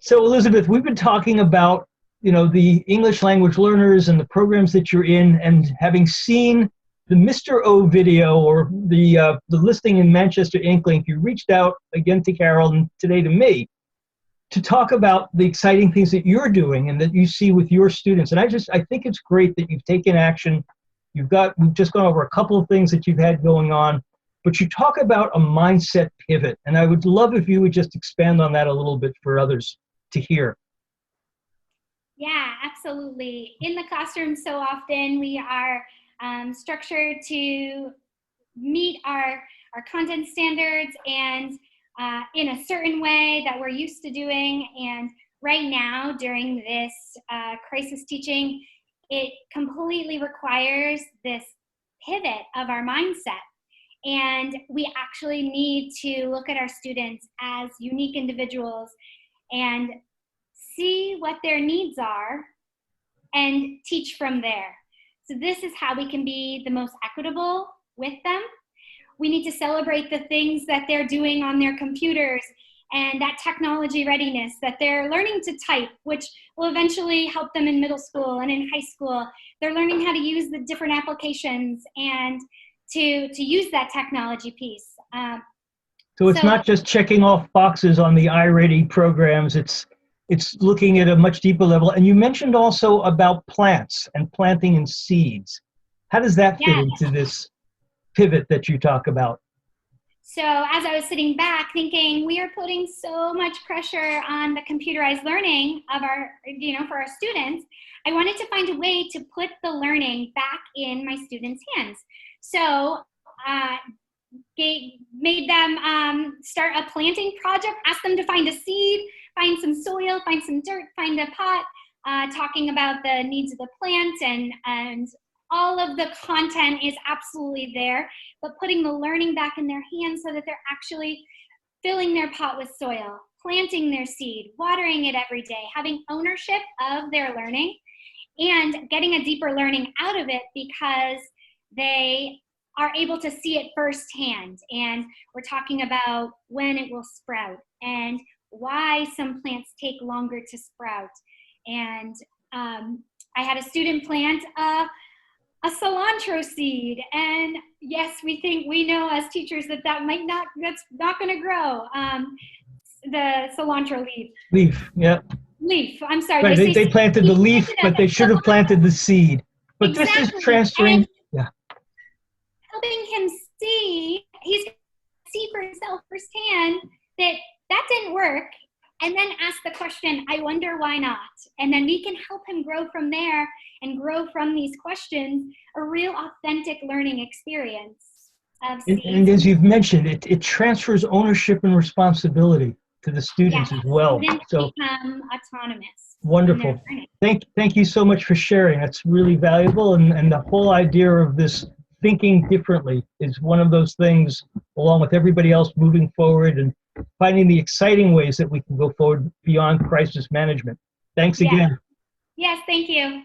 So Elizabeth, we've been talking about, the English language learners and the programs that you're in, and having seen the Mr. O video or the listing in Manchester Inklink, you reached out again to Carol and today to me to talk about the exciting things that you're doing and that you see with your students. And I think it's great that you've taken action. We've just gone over a couple of things that you've had going on, but you talk about a mindset pivot. And I would love if you would just expand on that a little bit for others to hear. Yeah, absolutely. In the classroom, so often we are structured to meet our content standards and in a certain way that we're used to doing. And right now, during this crisis teaching, it completely requires this pivot of our mindset. And we actually need to look at our students as unique individuals and see what their needs are and teach from there. So this is how we can be the most equitable with them. We need to celebrate the things that they're doing on their computers and that technology readiness, that they're learning to type, which will eventually help them in middle school and in high school. They're learning how to use the different applications and to use that technology piece. So it's not just checking off boxes on the iReady programs, it's looking at a much deeper level. And you mentioned also about plants and planting and seeds. How does that fit into this pivot that you talk about? So as I was sitting back thinking, we are putting so much pressure on the computerized learning of our, for our students, I wanted to find a way to put the learning back in my students' hands. So made them start a planting project, asked them to find a seed, find some soil, find some dirt, find a pot, talking about the needs of the plant, and all of the content is absolutely there, but putting the learning back in their hands so that they're actually filling their pot with soil, planting their seed, watering it every day, having ownership of their learning, and getting a deeper learning out of it because they are able to see it firsthand. And we're talking about when it will sprout and why some plants take longer to sprout. And I had a student plant a cilantro seed, and yes, we know as teachers that's not going to grow. The cilantro leaf. Leaf, yeah. Leaf, I'm sorry. Right, they planted the leaf, but they should have planted the seed. But exactly. This is transferring, helping him see, he's going to see for himself firsthand that didn't work, and then ask the question, I wonder why not? And then we can help him grow from there and grow from these questions, a real authentic learning experience. And as you've mentioned, it transfers ownership and responsibility to the students as well. So become autonomous. Wonderful. Thank you so much for sharing. That's really valuable. And the whole idea of this thinking differently is one of those things, along with everybody else moving forward and finding the exciting ways that we can go forward beyond crisis management. Thanks again. Yes, thank you.